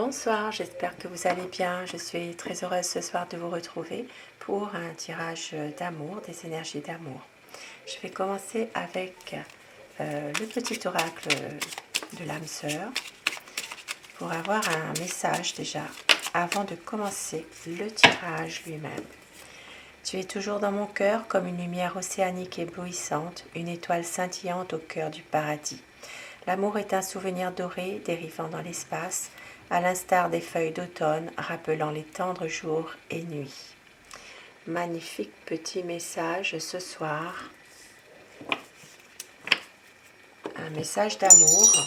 Bonsoir, j'espère que vous allez bien. Je suis très heureuse ce soir de vous retrouver pour un tirage d'amour, des énergies d'amour. Je vais commencer avec le petit oracle de l'âme sœur pour avoir un message déjà avant de commencer le tirage lui-même. Tu es toujours dans mon cœur comme une lumière océanique éblouissante, une étoile scintillante au cœur du paradis. L'amour est un souvenir doré dérivant dans l'espace, à l'instar des feuilles d'automne rappelant les tendres jours et nuits. Magnifique petit message ce soir. Un message d'amour.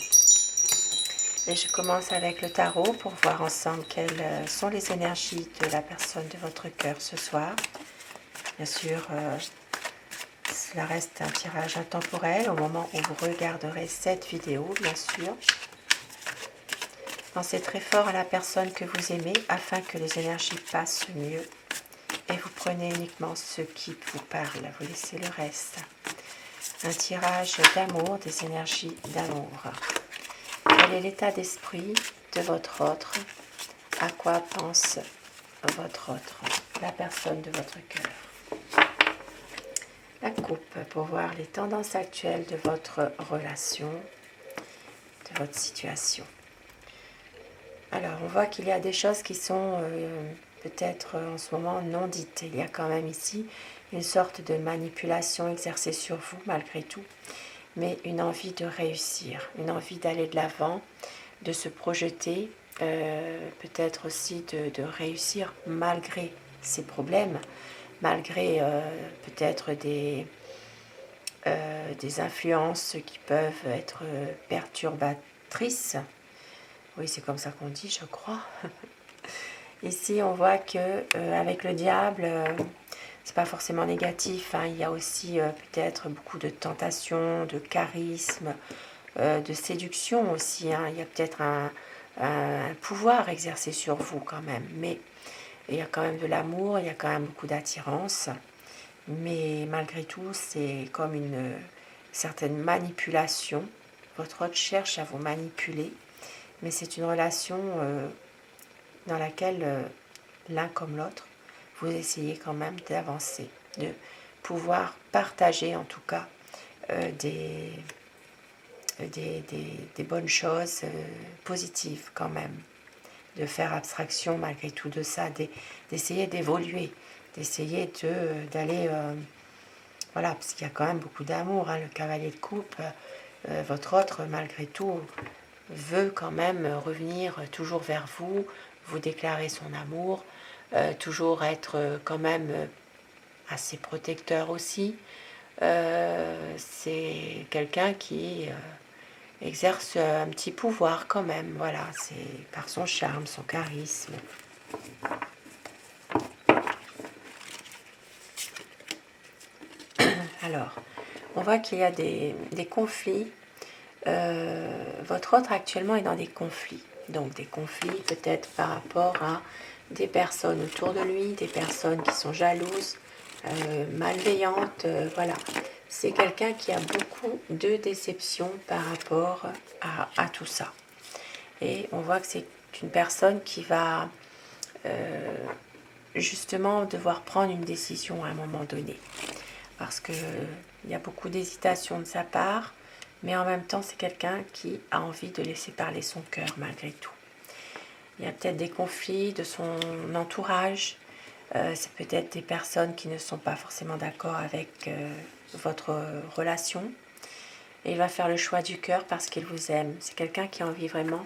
Et je commence avec le tarot pour voir ensemble quelles sont les énergies de la personne de votre cœur ce soir. Bien sûr, cela reste un tirage intemporel au moment où vous regarderez cette vidéo, bien sûr. Pensez très fort à la personne que vous aimez afin que les énergies passent mieux. Et vous prenez uniquement ce qui vous parle, vous laissez le reste. Un tirage d'amour, des énergies d'amour. Quel est l'état d'esprit de votre autre? À quoi pense votre autre, la personne de votre cœur? La coupe pour voir les tendances actuelles de votre relation, de votre situation. Alors, on voit qu'il y a des choses qui sont peut-être en ce moment non dites. Il y a quand même ici une sorte de manipulation exercée sur vous malgré tout, mais une envie de réussir, une envie d'aller de l'avant, de se projeter, peut-être aussi de réussir malgré ces problèmes, malgré peut-être des influences qui peuvent être perturbatrices. Oui, c'est comme ça qu'on dit, je crois. Ici, on voit que avec le diable, c'est pas forcément négatif. Hein. Il y a aussi peut-être beaucoup de tentation, de charisme, de séduction aussi. Hein. Il y a peut-être un pouvoir exercé sur vous quand même. Mais il y a quand même de l'amour, il y a quand même beaucoup d'attirance. Mais malgré tout, c'est comme une certaine manipulation. Votre autre cherche à vous manipuler. Mais c'est une relation dans laquelle l'un comme l'autre, vous essayez quand même d'avancer, de pouvoir partager en tout cas des bonnes choses positives quand même, de faire abstraction malgré tout de ça, d'essayer d'évoluer, d'essayer d'aller, voilà, parce qu'il y a quand même beaucoup d'amour, hein, le cavalier de coupe, votre autre malgré tout veut quand même revenir toujours vers vous, vous déclarer son amour, toujours être quand même assez protecteur aussi. C'est quelqu'un qui exerce un petit pouvoir quand même, voilà, c'est par son charme, son charisme. Alors, on voit qu'il y a des conflits. Votre autre actuellement est dans des conflits. Donc des conflits peut-être par rapport à des personnes autour de lui, des personnes qui sont jalouses, malveillantes, voilà. C'est quelqu'un qui a beaucoup de déceptions par rapport à tout ça. Et on voit que c'est une personne qui va justement devoir prendre une décision à un moment donné. Parce qu'il y a beaucoup d'hésitation de sa part, mais en même temps, c'est quelqu'un qui a envie de laisser parler son cœur malgré tout. Il y a peut-être des conflits de son entourage, c'est peut-être des personnes qui ne sont pas forcément d'accord avec votre relation. Et il va faire le choix du cœur parce qu'il vous aime. C'est quelqu'un qui a envie vraiment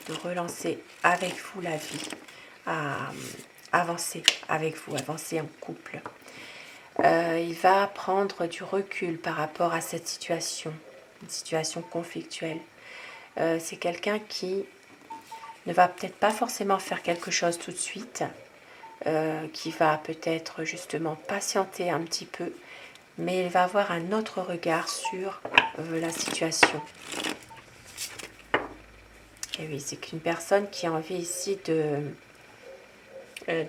de relancer avec vous la vie, à avancer avec vous, avancer en couple. Il va prendre du recul par rapport à cette situation, une situation conflictuelle. C'est quelqu'un qui ne va peut-être pas forcément faire quelque chose tout de suite, qui va peut-être justement patienter un petit peu, mais il va avoir un autre regard sur la situation. Et oui, c'est qu'une personne qui a envie ici de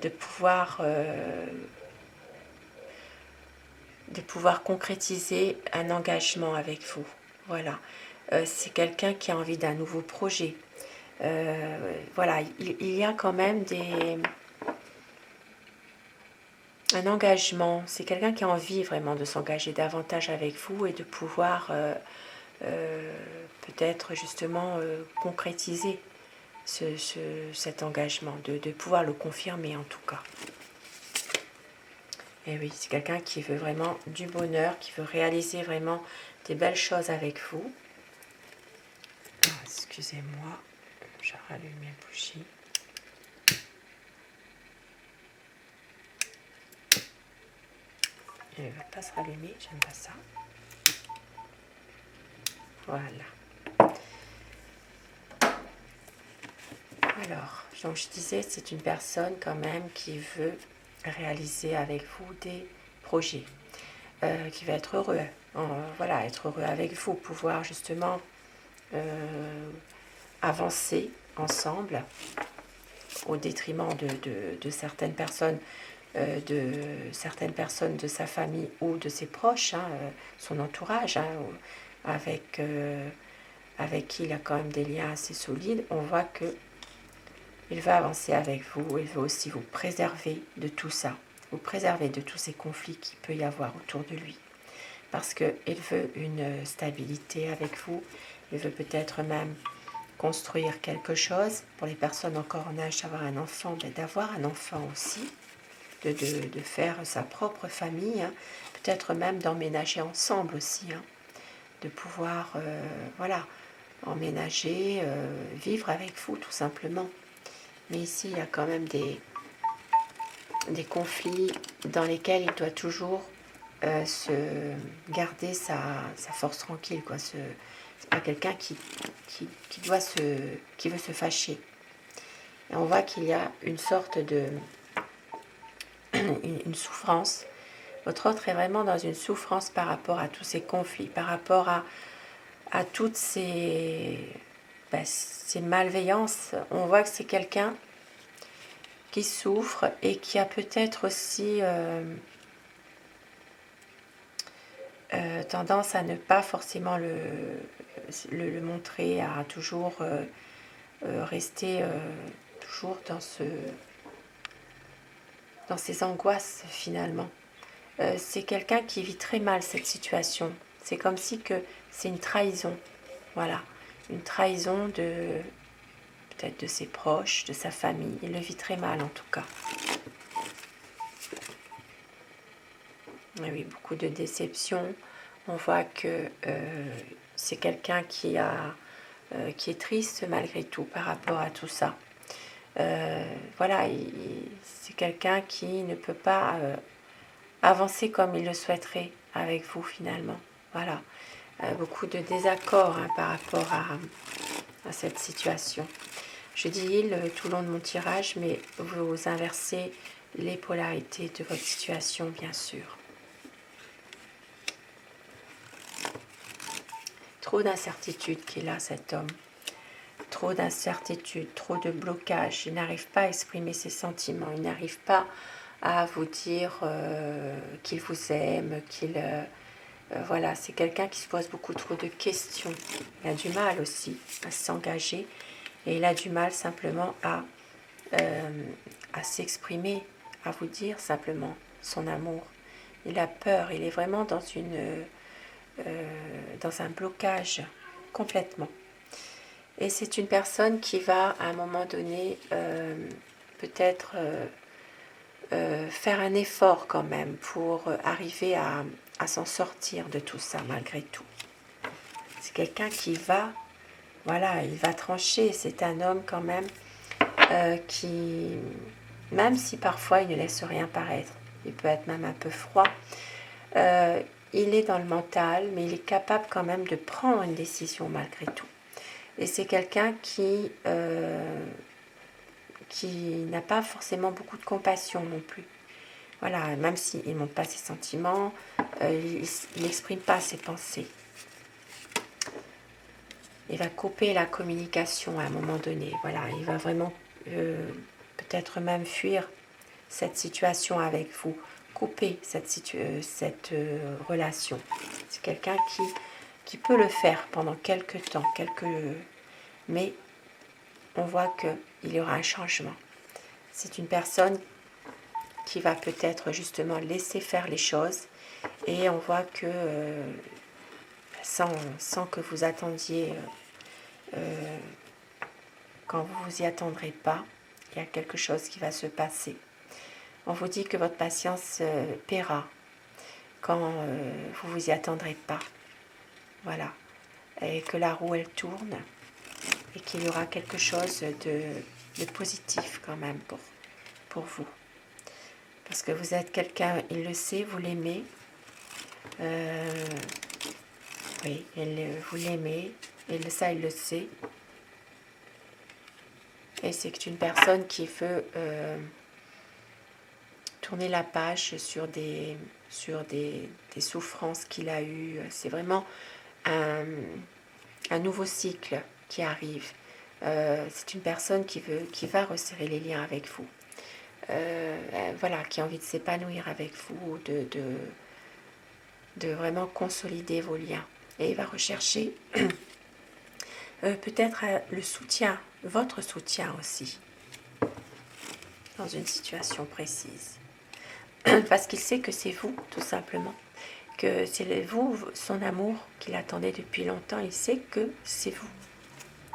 pouvoir concrétiser un engagement avec vous. Voilà. C'est quelqu'un qui a envie d'un nouveau projet, Voilà, il y a quand même un engagement. C'est quelqu'un qui a envie vraiment de s'engager davantage avec vous et de pouvoir peut-être justement concrétiser cet engagement, de pouvoir le confirmer en tout cas. Et oui, c'est quelqu'un qui veut vraiment du bonheur, qui veut réaliser vraiment des belles choses avec vous. Ah, excusez-moi, je rallume mes bougies. Elle ne va pas se rallumer, j'aime pas ça. Voilà. Alors, donc je disais, c'est une personne quand même qui veut réaliser avec vous des projets, qui va être heureux, voilà, être heureux avec vous, pouvoir justement avancer ensemble au détriment de certaines personnes, de sa famille ou de ses proches, hein, son entourage, hein, avec qui il a quand même des liens assez solides. On voit que il va avancer avec vous, il veut aussi vous préserver de tout ça, vous préserver de tous ces conflits qu'il peut y avoir autour de lui. Parce qu'il veut une stabilité avec vous, il veut peut-être même construire quelque chose. Pour les personnes encore en âge d'avoir un enfant, d'avoir un enfant aussi, de faire sa propre famille, hein, peut-être même d'emménager ensemble aussi, hein, de pouvoir voilà, emménager, vivre avec vous tout simplement. Mais ici, il y a quand même des conflits dans lesquels il doit toujours se garder sa force tranquille, quoi. C'est pas quelqu'un qui veut se fâcher. Et on voit qu'il y a une sorte de une souffrance. Votre autre est vraiment dans une souffrance par rapport à tous ces conflits, par rapport à toutes ces malveillances. On voit que c'est quelqu'un qui souffre et qui a peut-être aussi tendance à ne pas forcément le montrer, à toujours rester toujours dans ses angoisses finalement. C'est quelqu'un qui vit très mal cette situation. C'est comme si que c'est une trahison, voilà, une trahison peut-être de ses proches, de sa famille. Il le vit très mal en tout cas. Et oui, beaucoup de déception. On voit que c'est quelqu'un qui est triste malgré tout par rapport à tout ça. Voilà, c'est quelqu'un qui ne peut pas avancer comme il le souhaiterait avec vous finalement. Voilà, beaucoup de désaccords, hein, par rapport à cette situation. Je dis il tout le long de mon tirage, mais vous inversez les polarités de votre situation, bien sûr. Trop d'incertitudes qu'il a, cet homme. Trop d'incertitudes, trop de blocages. Il n'arrive pas à exprimer ses sentiments. Il n'arrive pas à vous dire qu'il vous aime, qu'il... voilà, c'est quelqu'un qui se pose beaucoup trop de questions. Il a du mal aussi à s'engager. Et il a du mal simplement à s'exprimer, à vous dire simplement son amour. Il a peur. Il est vraiment dans un blocage complètement. Et c'est une personne qui va à un moment donné peut-être faire un effort quand même pour arriver à s'en sortir de tout ça malgré tout. C'est quelqu'un qui va, voilà, il va trancher. C'est un homme quand même qui, même si parfois il ne laisse rien paraître, il peut être même un peu froid, il est dans le mental, mais il est capable quand même de prendre une décision malgré tout. Et c'est quelqu'un qui n'a pas forcément beaucoup de compassion non plus. Voilà, même s'il ne montre pas ses sentiments, il n'exprime pas ses pensées. Il va couper la communication à un moment donné. Voilà, il va vraiment peut-être même fuir cette situation avec vous, couper cette relation. C'est quelqu'un qui peut le faire pendant quelques temps, mais on voit qu'il y aura un changement. C'est une personne qui va peut-être justement laisser faire les choses et on voit que sans que vous attendiez, quand vous vous y attendrez pas, il y a quelque chose qui va se passer. On vous dit que votre patience paiera quand vous vous y attendrez pas. Voilà. Et que la roue elle tourne et qu'il y aura quelque chose de positif quand même pour vous. Parce que vous êtes quelqu'un, il le sait, vous l'aimez. Oui, vous l'aimez, et ça il le sait. Et c'est une personne qui veut tourner la page sur des souffrances qu'il a eues. C'est vraiment un nouveau cycle qui arrive. C'est une personne qui va resserrer les liens avec vous. Voilà, qui a envie de s'épanouir avec vous, de vraiment consolider vos liens. Et il va rechercher peut-être le soutien, votre soutien aussi, dans une situation précise. Parce qu'il sait que c'est vous, tout simplement. Que c'est vous, son amour qu'il attendait depuis longtemps. Il sait que c'est vous,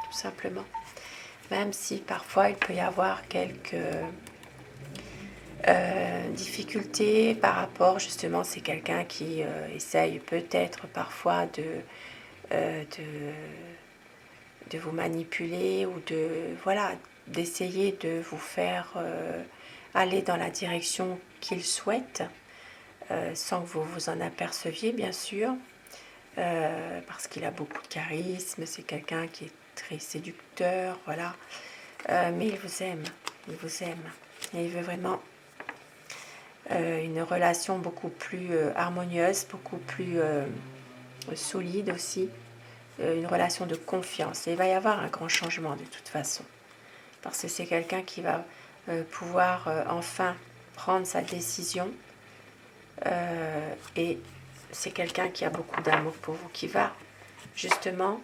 tout simplement. Même si parfois il peut y avoir quelques difficultés par rapport, justement, c'est quelqu'un qui essaye peut-être parfois de vous manipuler ou d'essayer de vous faire aller dans la direction qu'il souhaite, sans que vous vous en aperceviez, bien sûr, parce qu'il a beaucoup de charisme, c'est quelqu'un qui est très séducteur, voilà. Mais il vous aime, et il veut vraiment une relation beaucoup plus harmonieuse, beaucoup plus solide aussi, une relation de confiance. Et il va y avoir un grand changement de toute façon, parce que c'est quelqu'un qui va pouvoir enfin prendre sa décision, et c'est quelqu'un qui a beaucoup d'amour pour vous, qui va justement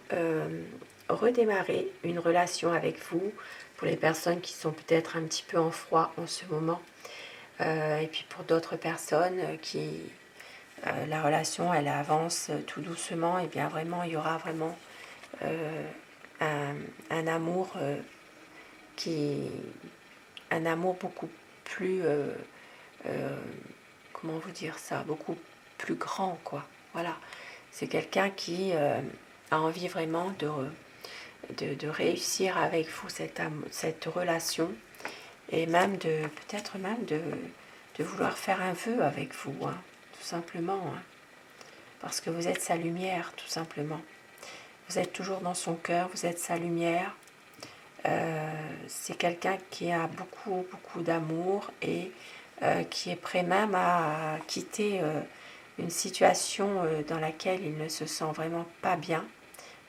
redémarrer une relation avec vous, pour les personnes qui sont peut-être un petit peu en froid en ce moment, et puis pour d'autres personnes qui la relation elle avance tout doucement, et bien vraiment il y aura vraiment un amour un amour beaucoup plus comment vous dire ça, beaucoup plus grand, quoi. Voilà, c'est quelqu'un qui a envie vraiment de réussir avec vous cette relation, et même peut-être même de vouloir faire un vœu avec vous, hein, tout simplement, hein, parce que vous êtes sa lumière, tout simplement. Vous êtes toujours dans son cœur, vous êtes sa lumière. C'est quelqu'un qui a beaucoup, beaucoup d'amour, et qui est prêt même à quitter une situation dans laquelle il ne se sent vraiment pas bien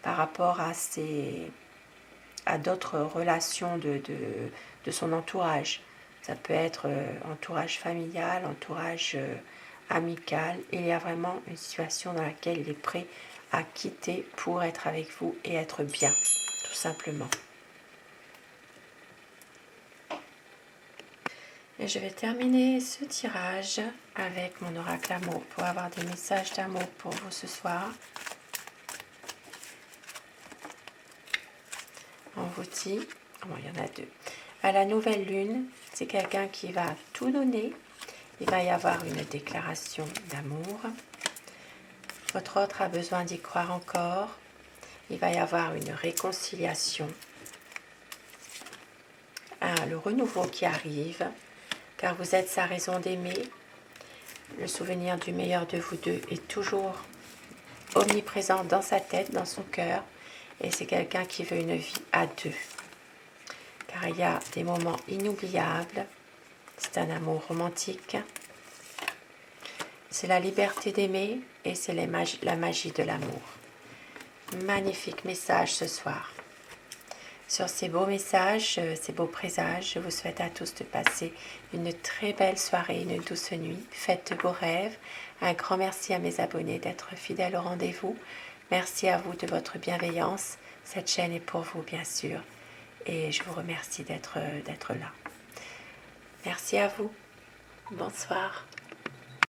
par rapport à d'autres relations de son entourage. Ça peut être entourage familial, entourage amical. Il y a vraiment une situation dans laquelle il est prêt à quitter pour être avec vous et être bien, tout simplement. Et je vais terminer ce tirage avec mon oracle amour pour avoir des messages d'amour pour vous ce soir. On vous dit, il y en a deux. À la nouvelle lune, c'est quelqu'un qui va tout donner. Il va y avoir une déclaration d'amour. Votre autre a besoin d'y croire encore. Il va y avoir une réconciliation. Le renouveau qui arrive, car vous êtes sa raison d'aimer. Le souvenir du meilleur de vous deux est toujours omniprésent dans sa tête, dans son cœur. Et c'est quelqu'un qui veut une vie à deux. Car il y a des moments inoubliables. C'est un amour romantique. C'est la liberté d'aimer, et c'est la magie de l'amour. Magnifique message ce soir. Sur ces beaux messages, ces beaux présages, je vous souhaite à tous de passer une très belle soirée, une douce nuit. Faites de beaux rêves. Un grand merci à mes abonnés d'être fidèles au rendez-vous. Merci à vous de votre bienveillance. Cette chaîne est pour vous, bien sûr. et je vous remercie d'être là. Merci à vous. Bonsoir.